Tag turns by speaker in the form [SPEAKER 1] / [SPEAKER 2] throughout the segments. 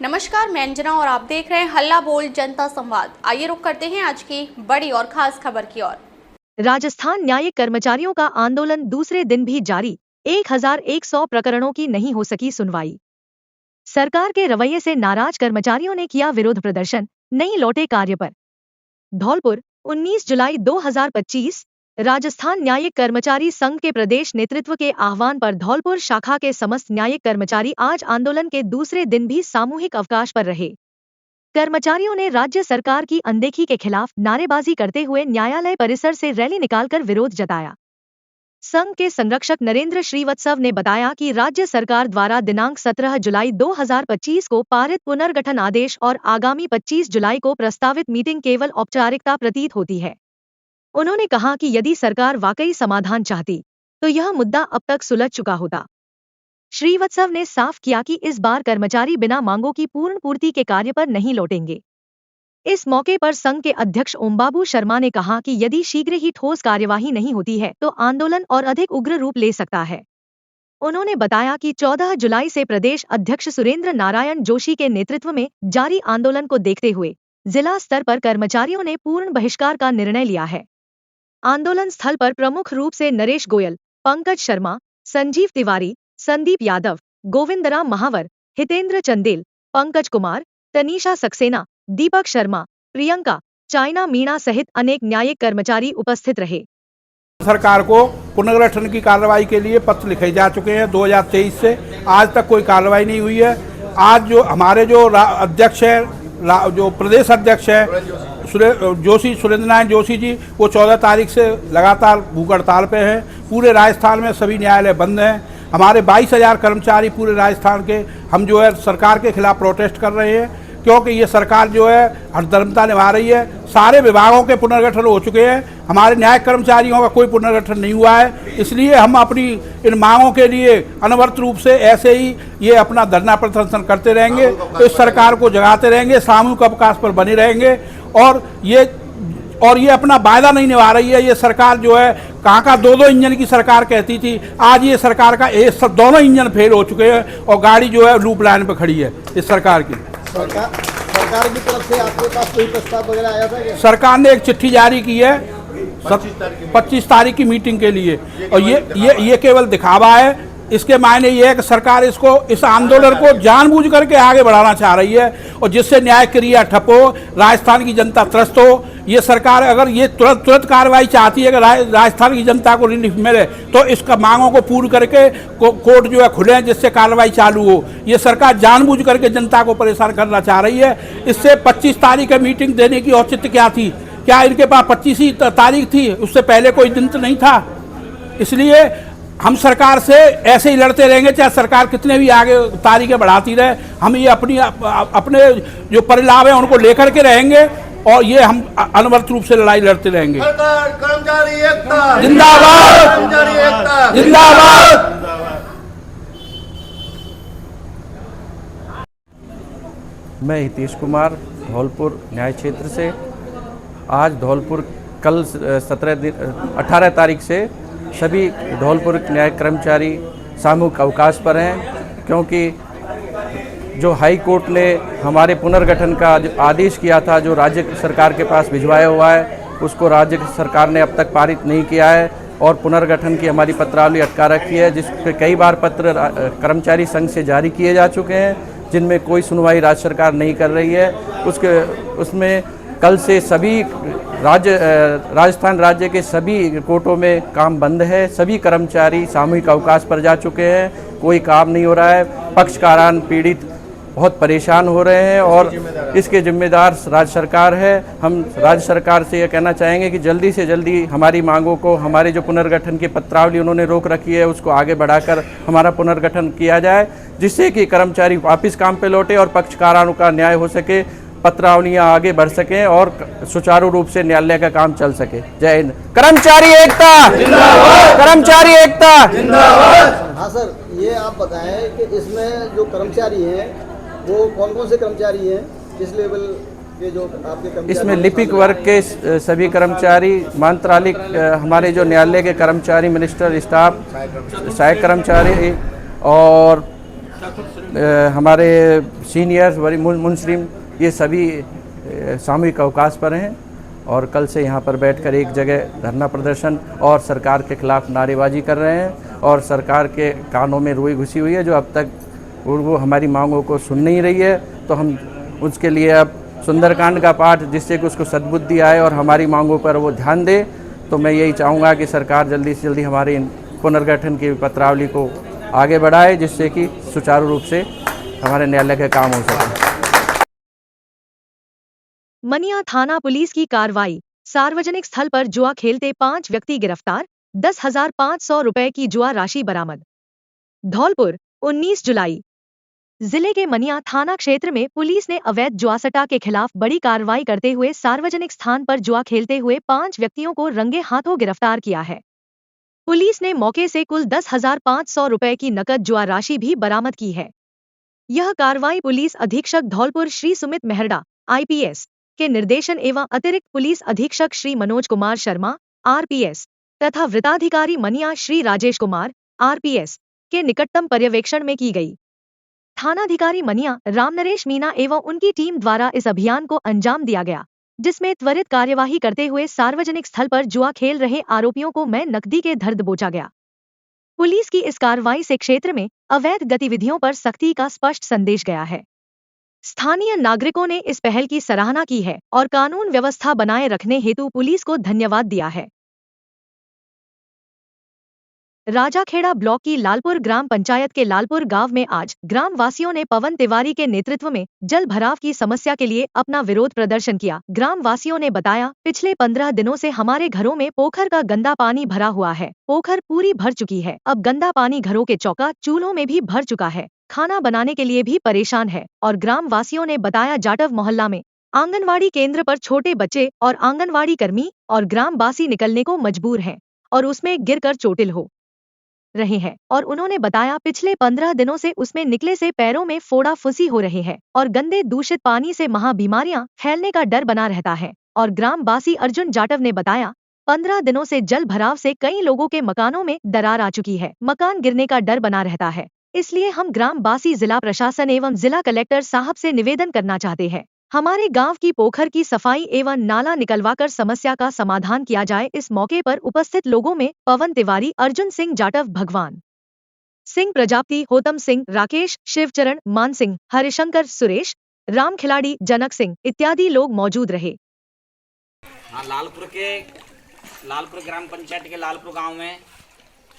[SPEAKER 1] नमस्कार, मैं अंजना और आप देख रहे हैं हल्ला बोल जनता संवाद। आइए रुक करते हैं आज की बड़ी और खास खबर की ओर।
[SPEAKER 2] राजस्थान न्यायिक कर्मचारियों का आंदोलन दूसरे दिन भी जारी। 1100 प्रकरणों की नहीं हो सकी सुनवाई। सरकार के रवैये से नाराज कर्मचारियों ने किया विरोध प्रदर्शन, नहीं लौटे कार्य पर। धौलपुर 19 जुलाई 2025। राजस्थान न्यायिक कर्मचारी संघ के प्रदेश नेतृत्व के आह्वान पर धौलपुर शाखा के समस्त न्यायिक कर्मचारी आज आंदोलन के दूसरे दिन भी सामूहिक अवकाश पर रहे। कर्मचारियों ने राज्य सरकार की अनदेखी के खिलाफ नारेबाजी करते हुए न्यायालय परिसर से रैली निकालकर विरोध जताया। संघ के संरक्षक नरेंद्र श्रीवत्सव ने बताया कि राज्य सरकार द्वारा दिनांक 17 जुलाई 2025 को पारित पुनर्गठन आदेश और आगामी 25 जुलाई को प्रस्तावित मीटिंग केवल औपचारिकता प्रतीत होती है। उन्होंने कहा कि यदि सरकार वाकई समाधान चाहती तो यह मुद्दा अब तक सुलझ चुका होता। श्रीवत्सव ने साफ किया कि इस बार कर्मचारी बिना मांगों की पूर्ण पूर्ति के कार्य पर नहीं लौटेंगे। इस मौके पर संघ के अध्यक्ष ओमबाबू शर्मा ने कहा कि यदि शीघ्र ही ठोस कार्यवाही नहीं होती है तो आंदोलन और अधिक उग्र रूप ले सकता है। उन्होंने बताया कि 14 जुलाई से प्रदेश अध्यक्ष सुरेंद्र नारायण जोशी के नेतृत्व में जारी आंदोलन को देखते हुए जिला स्तर पर कर्मचारियों ने पूर्ण बहिष्कार का निर्णय लिया है। आंदोलन स्थल पर प्रमुख रूप से नरेश गोयल, पंकज शर्मा, संजीव तिवारी, संदीप यादव, गोविंदराम महावर, हितेंद्र चंदेल, पंकज कुमार, तनीषा सक्सेना, दीपक शर्मा, प्रियंका, चाइना मीणा सहित अनेक न्यायिक कर्मचारी उपस्थित रहे।
[SPEAKER 3] सरकार को पुनर्गठन की कार्रवाई के लिए पत्र लिखे जा चुके हैं। 2023 से आज तक कोई कार्रवाई नहीं हुई है। आज जो हमारे जो अध्यक्ष है, जो प्रदेश अध्यक्ष है सुरेंद्र नारायण जोशी जी, वो 14 तारीख से लगातार भूख हड़ताल पे हैं। पूरे राजस्थान में सभी न्यायालय बंद हैं। हमारे 22,000 कर्मचारी पूरे राजस्थान के हम जो है सरकार के खिलाफ प्रोटेस्ट कर रहे हैं, क्योंकि ये सरकार जो है अधर्मता निभा रही है। सारे विभागों के पुनर्गठन हो चुके हैं, हमारे न्यायिक कर्मचारियों का कोई पुनर्गठन नहीं हुआ है। इसलिए हम अपनी इन मांगों के लिए अनवरत रूप से ऐसे ही ये अपना धरना प्रदर्शन करते रहेंगे, इस सरकार को जगाते रहेंगे, सामूहिक अवकाश पर बने रहेंगे। और ये अपना वायदा नहीं निभा रही है। ये सरकार जो है कहाँ 2-2 इंजन की सरकार कहती थी, आज ये सरकार का दोनों इंजन फेल हो चुके हैं और गाड़ी जो है लूप लाइन पर खड़ी है। इस सरकार की
[SPEAKER 4] सरकार की तरफ से आपके पास कोई प्रस्ताव वगैरह आया था क्या?
[SPEAKER 3] सरकार ने एक चिट्ठी जारी की है 25 तारीख की मीटिंग के लिए, और ये केवल दिखावा है। इसके मायने ये है कि सरकार इस आंदोलन को जानबूझ करके आगे बढ़ाना चाह रही है, और जिससे न्याय क्रिया ठप हो, राजस्थान की जनता त्रस्त हो। ये सरकार अगर ये तुरंत कार्रवाई चाहती है कि राजस्थान की जनता को रिलीफ मिले, तो इसका मांगों को पूर्ण करके कोर्ट जो है खुले, जिससे कार्रवाई चालू हो। ये सरकार जानबूझ करके जनता को परेशान करना चाह रही है। इससे 25 तारीख की मीटिंग देने की औचित्य क्या थी? क्या इनके पास 25 ही तारीख थी? उससे पहले कोई दिन तो नहीं था। इसलिए हम सरकार से ऐसे ही लड़ते रहेंगे, चाहे सरकार कितने भी आगे तारीखें बढ़ाती रहे। हम ये अपने जो परिलाभ है उनको लेकर के रहेंगे, और ये हम अनवरत रूप से लड़ाई लड़ते रहेंगे।
[SPEAKER 4] कर्मचारी एकता
[SPEAKER 3] जिंदाबाद,
[SPEAKER 4] कर्मचारी एकता
[SPEAKER 3] जिंदाबाद।
[SPEAKER 5] मैं हितेश कुमार, धौलपुर न्याय क्षेत्र से। आज धौलपुर कल 18 तारीख से सभी धौलपुर न्याय कर्मचारी सामूहिक अवकाश पर हैं, क्योंकि जो हाई कोर्ट ने हमारे पुनर्गठन का जो आदेश किया था, जो राज्य सरकार के पास भिजवाया हुआ है, उसको राज्य सरकार ने अब तक पारित नहीं किया है, और पुनर्गठन की हमारी पत्रावली अटका रखी है, जिस पे कई बार पत्र कर्मचारी संघ से जारी किए जा चुके हैं, जिनमें कोई सुनवाई राज्य सरकार नहीं कर रही है। उसमें कल से सभी राजस्थान राज्य के सभी कोर्टों में काम बंद है। सभी कर्मचारी सामूहिक अवकाश पर जा चुके हैं, कोई काम नहीं हो रहा है। पक्षकारान पीड़ित बहुत परेशान हो रहे हैं, और इसके जिम्मेदार राज्य सरकार है। हम राज्य सरकार से ये कहना चाहेंगे कि जल्दी से जल्दी हमारी मांगों को, हमारे जो पुनर्गठन की पत्रावली उन्होंने रोक रखी है, उसको आगे बढ़ाकर हमारा पुनर्गठन किया जाए, जिससे कि कर्मचारी वापस काम पे लौटे और पक्षकारों का न्याय हो सके, पत्रावलियां आगे बढ़ सकें और सुचारू रूप से न्यायालय का काम चल सके। जय हिंद। कर्मचारी एकता जिंदाबाद, कर्मचारी एकता जिंदाबाद।
[SPEAKER 4] हाँ सर, ये आप बताएं कि इसमें जो कर्मचारी हैं वो कौन कौन से कर्मचारी हैं, किस लेवल के जो आपके कर्मचारी?
[SPEAKER 5] इसमें लिपिक वर्ग के सभी कर्मचारी, मंत्रालय हमारे जो न्यायालय के कर्मचारी, मिनिस्टर स्टाफ, सहायक कर्मचारी और हमारे सीनियर्स बड़ी मुंसलिम ये सभी सामूहिक अवकाश पर हैं और कल से यहाँ पर बैठकर एक जगह धरना प्रदर्शन और सरकार के खिलाफ नारेबाजी कर रहे हैं और सरकार के कानों में रुई घुसी हुई है जो अब तक वो हमारी मांगों को सुन नहीं रही है। तो हम उसके लिए अब सुंदरकांड का पाठ जिससे कि उसको सद्बुद्धि आए और हमारी मांगों पर वो ध्यान दे। तो मैं यही चाहूँगा कि सरकार जल्दी से जल्दी हमारी पुनर्गठन की पत्रावली को आगे बढ़ाए जिससे कि सुचारू रूप से हमारे न्यायालय का काम हो सके।
[SPEAKER 2] मनिया थाना पुलिस की कार्रवाई, सार्वजनिक स्थल पर जुआ खेलते 5 व्यक्ति गिरफ्तार, 10,500 रुपए की जुआ राशि बरामद। धौलपुर 19 जुलाई। जिले के मनिया थाना क्षेत्र में पुलिस ने अवैध जुआसट्टा के खिलाफ बड़ी कार्रवाई करते हुए सार्वजनिक स्थान पर जुआ खेलते हुए 5 व्यक्तियों को रंगे हाथों गिरफ्तार किया है। पुलिस ने मौके से कुल 10,500 रुपए की नकद जुआ राशि भी बरामद की है। यह कार्रवाई पुलिस अधीक्षक धौलपुर श्री सुमित मेहरड़ा IPS के निर्देशन एवं अतिरिक्त पुलिस अधीक्षक श्री मनोज कुमार शर्मा RPS तथा वृत्ताधिकारी मनिया श्री राजेश कुमार RPS के निकटतम पर्यवेक्षण में की गई। थानाधिकारी मनिया रामनरेश मीना एवं उनकी टीम द्वारा इस अभियान को अंजाम दिया गया, जिसमें त्वरित कार्यवाही करते हुए सार्वजनिक स्थल पर जुआ खेल रहे आरोपियों को मैं नकदी के धर दबोचा गया। पुलिस की इस कार्रवाई से क्षेत्र में अवैध गतिविधियों पर सख्ती का स्पष्ट संदेश गया है। स्थानीय नागरिकों ने इस पहल की सराहना की है और कानून व्यवस्था बनाए रखने हेतु पुलिस को धन्यवाद दिया है। राजाखेड़ा ब्लॉक की लालपुर ग्राम पंचायत के लालपुर गांव में आज ग्राम वासियों ने पवन तिवारी के नेतृत्व में जल भराव की समस्या के लिए अपना विरोध प्रदर्शन किया। ग्राम वासियों ने बताया, पिछले 15 दिनों से हमारे घरों में पोखर का गंदा पानी भरा हुआ है। पोखर पूरी भर चुकी है। अब गंदा पानी घरों के चौका चूल्हों में भी भर चुका है। खाना बनाने के लिए भी परेशान है। और ग्राम वासियों ने बताया, जाटव मोहल्ला में आंगनवाड़ी केंद्र पर छोटे बच्चे और आंगनवाड़ी कर्मी और ग्रामवासी निकलने को मजबूर हैं और उसमें गिरकर चोटिल हो रहे हैं। और उन्होंने बताया, पिछले 15 दिनों से उसमें निकले से पैरों में फोड़ा फुंसी हो रहे हैं और गंदे दूषित पानी से महाबीमारियां फैलने का डर बना रहता है। और ग्रामवासी अर्जुन जाटव ने बताया, 15 दिनों से जल भराव से कई लोगों के मकानों में दरार आ चुकी है। मकान गिरने का डर बना रहता है। इसलिए हम ग्रामवासी जिला प्रशासन एवं जिला कलेक्टर साहब से निवेदन करना चाहते हैं, हमारे गांव की पोखर की सफाई एवं नाला निकलवाकर समस्या का समाधान किया जाए। इस मौके पर उपस्थित लोगों में पवन तिवारी, अर्जुन सिंह जाटव, भगवान सिंह प्रजापति, होतम सिंह, राकेश, शिवचरण, मान सिंह, हरिशंकर, सुरेश, राम खिलाड़ी, जनक सिंह इत्यादि लोग मौजूद रहे।
[SPEAKER 6] हाँ, लालपुर ग्राम पंचायत के लालपुर गांव में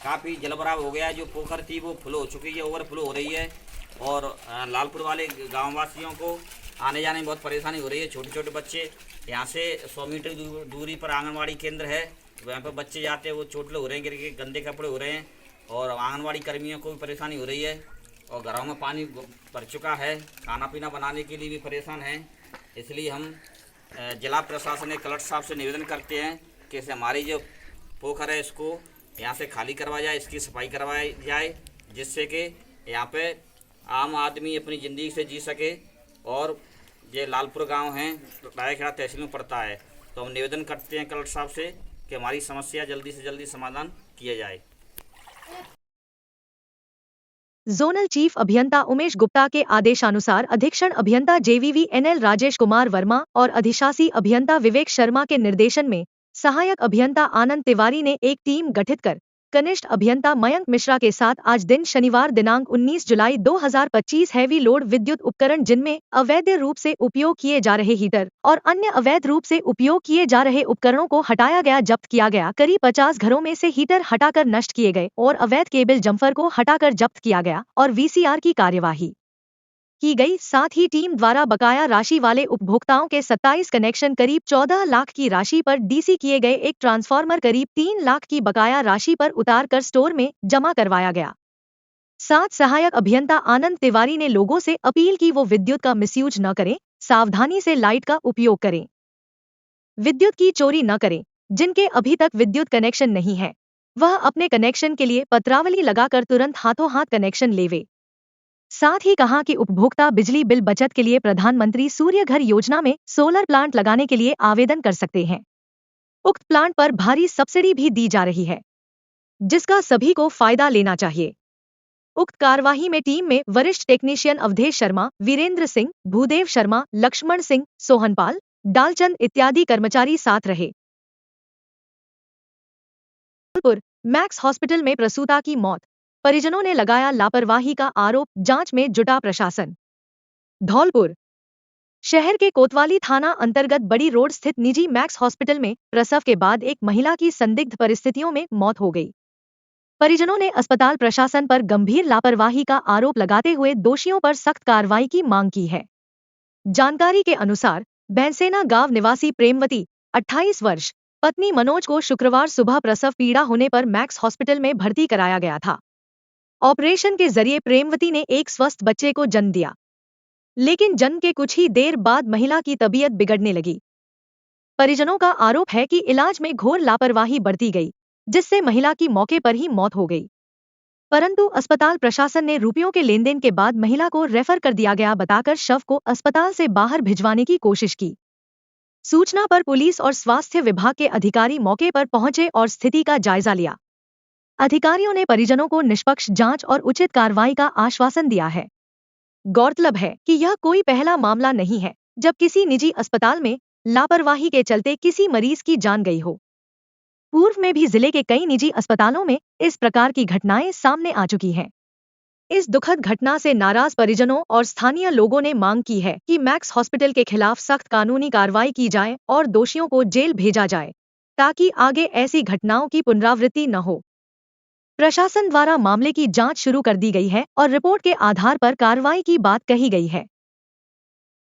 [SPEAKER 6] काफ़ी जलभराव हो गया है। जो पोखर थी वो फुल हो चुकी है, ओवरफ्लो हो रही है और लालपुर वाले गाँव वासियों को आने जाने में बहुत परेशानी हो रही है। छोटे छोटे बच्चे यहाँ से 100 मीटर दूरी पर आंगनवाड़ी केंद्र है, वहाँ पर बच्चे जाते हैं, वो चोटले हो रहे हैं, गिर के गंदे कपड़े हो रहे हैं और आंगनवाड़ी कर्मियों को भी परेशानी हो रही है और घरों में पानी भर चुका है। खाना पीना बनाने के लिए भी परेशान हैं। इसलिए हम जिला प्रशासन ने कलेक्टर साहब से निवेदन करते हैं कि हमारी जो पोखर है इसको यहाँ से खाली करवाया जाए, इसकी सफाई करवाई जाए, जिससे कि यहाँ पे आम आदमी अपनी ज़िंदगी से जी सके। और ये लालपुर गांव है, राजाखेड़ा तहसील में पड़ता है। तो हम निवेदन करते हैं कलेक्टर साहब से कि हमारी समस्या जल्दी से जल्दी समाधान किया जाए।
[SPEAKER 2] जोनल चीफ अभियंता उमेश गुप्ता के आदेशानुसार अधीक्षण अभियंता JVV NL राजेश कुमार वर्मा और अधिशासी अभियंता विवेक शर्मा के निर्देशन में सहायक अभियंता आनंद तिवारी ने एक टीम गठित कर कनिष्ठ अभियंता मयंक मिश्रा के साथ आज दिन शनिवार दिनांक 19 जुलाई 2025 हैवी लोड विद्युत उपकरण जिनमें अवैध रूप से उपयोग किए जा रहे हीटर और अन्य अवैध रूप से उपयोग किए जा रहे उपकरणों को हटाया गया, जब्त किया गया। करीब 50 घरों में से हीटर हटाकर नष्ट किए गए और अवैध केबल जम्फर को हटाकर जब्त किया गया और VCR की कार्यवाही की गई। साथ ही टीम द्वारा बकाया राशि वाले उपभोक्ताओं के 27 कनेक्शन करीब 14 लाख की राशि पर DC किए गए। एक ट्रांसफार्मर करीब 3 लाख की बकाया राशि पर उतार कर स्टोर में जमा करवाया गया। साथ सहायक अभियंता आनंद तिवारी ने लोगों से अपील की वो विद्युत का मिसयूज न करें, सावधानी से लाइट का उपयोग करें, विद्युत की चोरी न करें। जिनके अभी तक विद्युत कनेक्शन नहीं है वह अपने कनेक्शन के लिए पत्रावली लगाकर तुरंत हाथों हाथ कनेक्शन लेवे। साथ ही कहा कि उपभोक्ता बिजली बिल बचत के लिए प्रधानमंत्री सूर्य घर योजना में सोलर प्लांट लगाने के लिए आवेदन कर सकते हैं। उक्त प्लांट पर भारी सब्सिडी भी दी जा रही है, जिसका सभी को फायदा लेना चाहिए। उक्त कार्यवाही में टीम में वरिष्ठ टेक्नीशियन अवधेश शर्मा, वीरेंद्र सिंह, भूदेव शर्मा, लक्ष्मण सिंह, सोहनपाल, डालचंद इत्यादि कर्मचारी साथ रहे। धौलपुर मैक्स हॉस्पिटल में प्रसूता की मौत, परिजनों ने लगाया लापरवाही का आरोप, जांच में जुटा प्रशासन। धौलपुर शहर के कोतवाली थाना अंतर्गत बड़ी रोड स्थित निजी मैक्स हॉस्पिटल में प्रसव के बाद एक महिला की संदिग्ध परिस्थितियों में मौत हो गई। परिजनों ने अस्पताल प्रशासन पर गंभीर लापरवाही का आरोप लगाते हुए दोषियों पर सख्त कार्रवाई की मांग की है। जानकारी के अनुसार भैंसेना गांव निवासी प्रेमवती 28 वर्ष पत्नी मनोज को शुक्रवार सुबह प्रसव पीड़ा होने पर मैक्स हॉस्पिटल में भर्ती कराया गया था। ऑपरेशन के जरिए प्रेमवती ने एक स्वस्थ बच्चे को जन्म दिया, लेकिन जन्म के कुछ ही देर बाद महिला की तबीयत बिगड़ने लगी। परिजनों का आरोप है कि इलाज में घोर लापरवाही बरती गई, जिससे महिला की मौके पर ही मौत हो गई। परंतु अस्पताल प्रशासन ने रुपयों के लेनदेन के बाद महिला को रेफर कर दिया गया बताकर शव को अस्पताल से बाहर भिजवाने की कोशिश की। सूचना पर पुलिस और स्वास्थ्य विभाग के अधिकारी मौके पर पहुंचे और स्थिति का जायजा लिया। अधिकारियों ने परिजनों को निष्पक्ष जांच और उचित कार्रवाई का आश्वासन दिया है। गौरतलब है कि यह कोई पहला मामला नहीं है जब किसी निजी अस्पताल में लापरवाही के चलते किसी मरीज की जान गई हो। पूर्व में भी जिले के कई निजी अस्पतालों में इस प्रकार की घटनाएं सामने आ चुकी हैं। इस दुखद घटना से नाराज परिजनों और स्थानीय लोगों ने मांग की है कि मैक्स हॉस्पिटल के खिलाफ सख्त कानूनी कार्रवाई की जाए और दोषियों को जेल भेजा जाए, ताकि आगे ऐसी घटनाओं की पुनरावृत्ति न हो। प्रशासन द्वारा मामले की जांच शुरू कर दी गई है और रिपोर्ट के आधार पर कार्रवाई की बात कही गई है।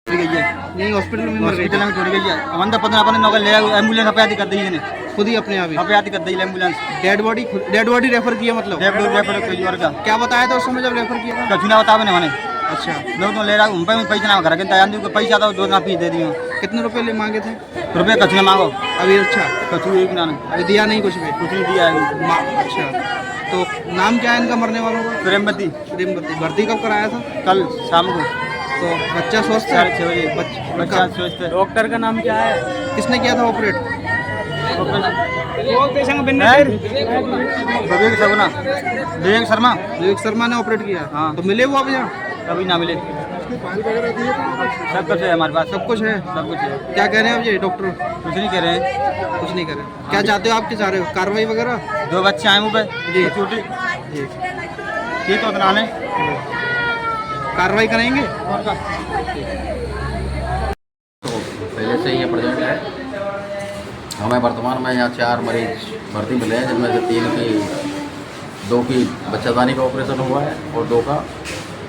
[SPEAKER 4] यही हॉस्पिटल में छोड़ गई है। हम तो 15 नौकर ले एम्बुलेंस अपयाती कर दी है, खुद ही अपने आप ही अपयाती कर दी एम्बुलेंस। डेड बॉडी रेफर किया, मतलब डेड बॉडी रेफर किया। और क्या बताया था उस समय जब रेफर किया था? कछु ना बतावे ने मैंने। अच्छा, लोग तो ले रहा हूं पे पैसा ना घर के तैयार नहीं, पैसा था 2 फीस दे दिए। कितने रुपए ले मांगे थे? रुपये कछु ना मांगो अभी। अच्छा, कछु एक ना अभी दिया नहीं, कुछ नहीं दिया है। अच्छा, तो नाम क्या है इनका मरने वालों का? प्रेमवती। भर्ती कब कराया था? कल शाम को। तो बच्चा स्वस्थ है? 6:30 बजे बच्चा स्वस्थ है। डॉक्टर का नाम क्या है? किसने किया था ऑपरेट? विवेक शर्मा ने ऑपरेट किया। हाँ, तो मिले वो अब यहाँ? अभी ना मिले। सब कुछ है हमारे पास, सब कुछ है। क्या कह रहे हैं अब ये डॉक्टर? कुछ नहीं कह रहे हैं, कुछ नहीं कह रहे। क्या चाहते हो आप? क्या चाह रहे हो? कार्रवाई वगैरह? 2 बच्चे आए मुँह पे जी, छोटी ये तो बना लें, कार्रवाई करेंगे।
[SPEAKER 7] तो पहले से ही ये प्रेजेंट है। हमें वर्तमान में यहाँ 4 मरीज भर्ती मिले हैं, जिनमें से 2 की बच्चादानी का ऑपरेशन हुआ है और 2 का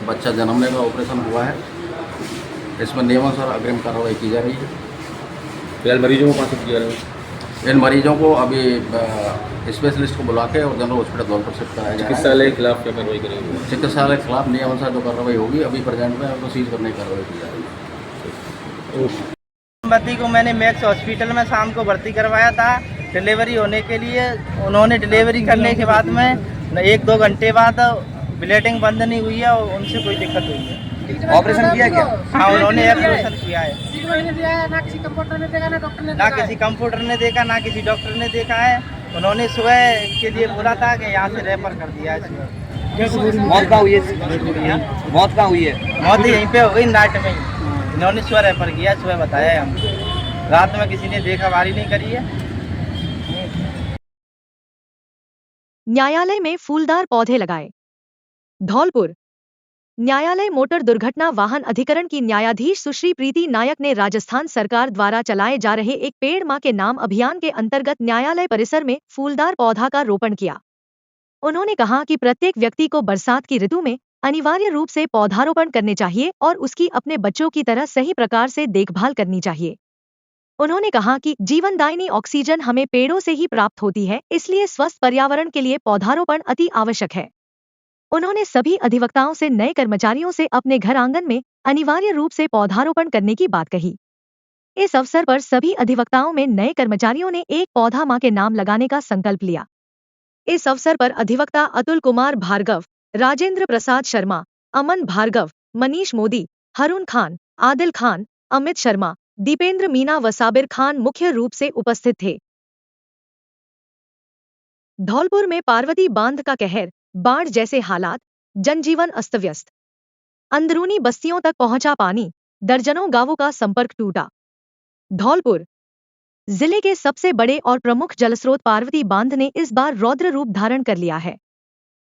[SPEAKER 7] बच्चा जन्मने का ऑपरेशन हुआ है। इसमें नियमानुसार अग्रिम कार्रवाई की जा रही है।
[SPEAKER 8] फिलहाल मरीजों को कहाँ से किया रहे हैं?
[SPEAKER 7] इन मरीजों को अभी स्पेशलिस्ट को बुला के और जनरल हॉस्पिटल धौलपुर शिफ्ट कराया जाएगा।
[SPEAKER 8] चिकित्सालय के खिलाफ क्या कार्रवाई करेंगे?
[SPEAKER 7] चिकित्सालय के खिलाफ नियमानुसार जो कार्रवाई होगी अभी प्रेजेंट में उनको सीज करने की कार्रवाई की जा रही है।
[SPEAKER 9] बच्ची को मैंने मैक्स हॉस्पिटल में शाम को भर्ती करवाया था डिलीवरी होने के लिए। उन्होंने डिलीवरी करने के बाद में 1-2 घंटे बाद ब्लीडिंग बंद नहीं हुई है और उनसे कोई दिक्कत हुई है।
[SPEAKER 4] ऑपरेशन किया क्या?
[SPEAKER 9] हाँ, उन्होंने ऑपरेशन किया है।
[SPEAKER 10] ना किसी कंप्यूटर ने देखा, ना डॉक्टर ने
[SPEAKER 9] ना किसी कंप्यूटर ने देखा, ना किसी डॉक्टर ने देखा है। उन्होंने सुबह के लिए बोला था कि यहाँ से रेफर कर दिया है। सुबह
[SPEAKER 4] मौत कहाँ हुई है? मौत कहाँ हुई है?
[SPEAKER 9] मौत यहीं पे हो गई, नाइट में ही। इन्होंने सुबह रेफर किया, सुबह बताया है हम। रात में किसी ने देखा बारी नहीं करी है।
[SPEAKER 2] न्यायालय में फूलदार पौधे लगाए। धौलपुर न्यायालय मोटर दुर्घटना वाहन अधिकरण की न्यायाधीश सुश्री प्रीति नायक ने राजस्थान सरकार द्वारा चलाए जा रहे एक पेड़ मां के नाम अभियान के अंतर्गत न्यायालय परिसर में फूलदार पौधा का रोपण किया। उन्होंने कहा कि प्रत्येक व्यक्ति को बरसात की ऋतु में अनिवार्य रूप से पौधारोपण करने चाहिए और उसकी अपने बच्चों की तरह सही प्रकार से देखभाल करनी चाहिए। उन्होंने कहा कि जीवनदायिनी ऑक्सीजन हमें पेड़ों से ही प्राप्त होती है, इसलिए स्वस्थ पर्यावरण के लिए पौधारोपण अति आवश्यक है। उन्होंने सभी अधिवक्ताओं से नए कर्मचारियों से अपने घर आंगन में अनिवार्य रूप से पौधारोपण करने की बात कही। इस अवसर पर सभी अधिवक्ताओं में नए कर्मचारियों ने एक पौधा मां के नाम लगाने का संकल्प लिया। इस अवसर पर अधिवक्ता अतुल कुमार भार्गव, राजेंद्र प्रसाद शर्मा, अमन भार्गव, मनीष मोदी, हरुण खान, आदिल खान, अमित शर्मा, दीपेंद्र मीना व साबिर खान मुख्य रूप से उपस्थित थे। धौलपुर में पार्वती बांध का कहर, बाढ़ जैसे हालात, जनजीवन अस्त व्यस्त। अंदरूनी बस्तियों तक पहुंचा पानी, दर्जनों गांवों का संपर्क टूटा। धौलपुर जिले के सबसे बड़े और प्रमुख जलस्रोत पार्वती बांध ने इस बार रौद्र रूप धारण कर लिया है।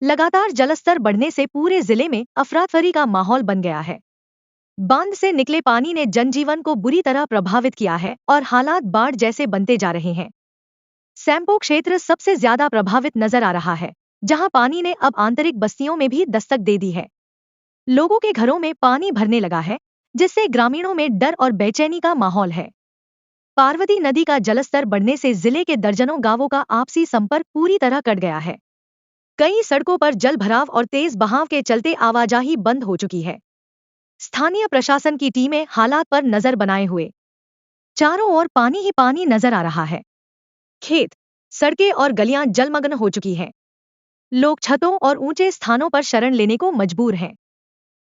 [SPEAKER 2] लगातार जलस्तर बढ़ने से पूरे जिले में अफरा-तफरी का माहौल बन गया है। बांध से निकले पानी ने जनजीवन को बुरी तरह प्रभावित किया है और हालात बाढ़ जैसे बनते जा रहे हैं। सैंपो क्षेत्र सबसे ज्यादा प्रभावित नजर आ रहा है, जहां पानी ने अब आंतरिक बस्तियों में भी दस्तक दे दी है। लोगों के घरों में पानी भरने लगा है, जिससे ग्रामीणों में डर और बेचैनी का माहौल है। पार्वती नदी का जलस्तर बढ़ने से जिले के दर्जनों गांवों का आपसी संपर्क पूरी तरह कट गया है। कई सड़कों पर जल भराव और तेज बहाव के चलते आवाजाही बंद हो चुकी है। स्थानीय प्रशासन की टीमें हालात पर नजर बनाए हुए चारों ओर पानी ही पानी नजर आ रहा है। खेत, सड़कें और गलियां जलमग्न हो चुकी हैं। लोग छतों और ऊंचे स्थानों पर शरण लेने को मजबूर हैं।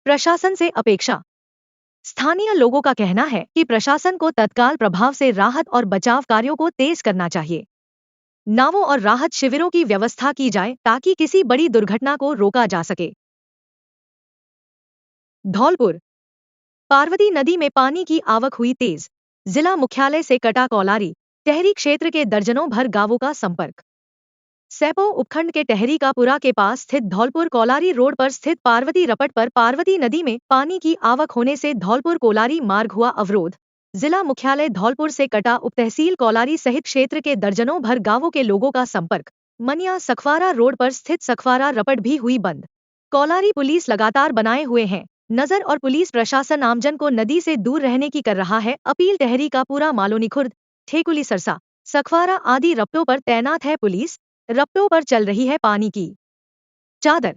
[SPEAKER 2] प्रशासन से अपेक्षा। स्थानीय लोगों का कहना है कि प्रशासन को तत्काल प्रभाव से राहत और बचाव कार्यों को तेज करना चाहिए। नावों और राहत शिविरों की व्यवस्था की जाए ताकि किसी बड़ी दुर्घटना को रोका जा सके। धौलपुर पार्वती नदी में पानी की आवक हुई तेज। जिला मुख्यालय से कटा कौलारी, टहरी क्षेत्र के दर्जनों भर गांवों का संपर्क। सैपो उपखंड के टहरी का पुरा के पास स्थित धौलपुर कोलारी रोड पर स्थित पार्वती रपट पर पार्वती नदी में पानी की आवक होने से धौलपुर कोलारी मार्ग हुआ अवरोध। जिला मुख्यालय धौलपुर से कटा उपतहसील कोलारी सहित क्षेत्र के दर्जनों भर गांवों के लोगों का संपर्क। मनिया सखवारा रोड पर स्थित सखवारा रपट भी हुई बंद। कोलारी पुलिस लगातार बनाए हुए हैं नजर और पुलिस प्रशासन आमजन को नदी से दूर रहने की कर रहा है अपील। टहरी का पूरा मालोनी खुर्द, ठेकुली सरसा, सखवारा आदि रपटों पर तैनात है पुलिस। रपटों पर चल रही है पानी की चादर।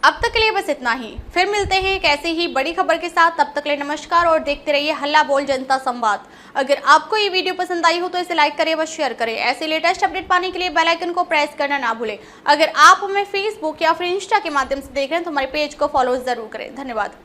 [SPEAKER 1] अब तक के लिए बस इतना ही, फिर मिलते हैं एक ऐसी ही बड़ी खबर के साथ। तब तक के लिए नमस्कार और देखते रहिए हल्ला बोल जनता संवाद। अगर आपको ये वीडियो पसंद आई हो तो इसे लाइक करें व शेयर करें। ऐसे लेटेस्ट अपडेट पाने के लिए बेल आइकन को प्रेस करना ना भूलें। अगर आप हमें फेसबुक या फिर इंस्टा के माध्यम से देख रहे हैं तो हमारे पेज को फॉलो जरूर करें। धन्यवाद।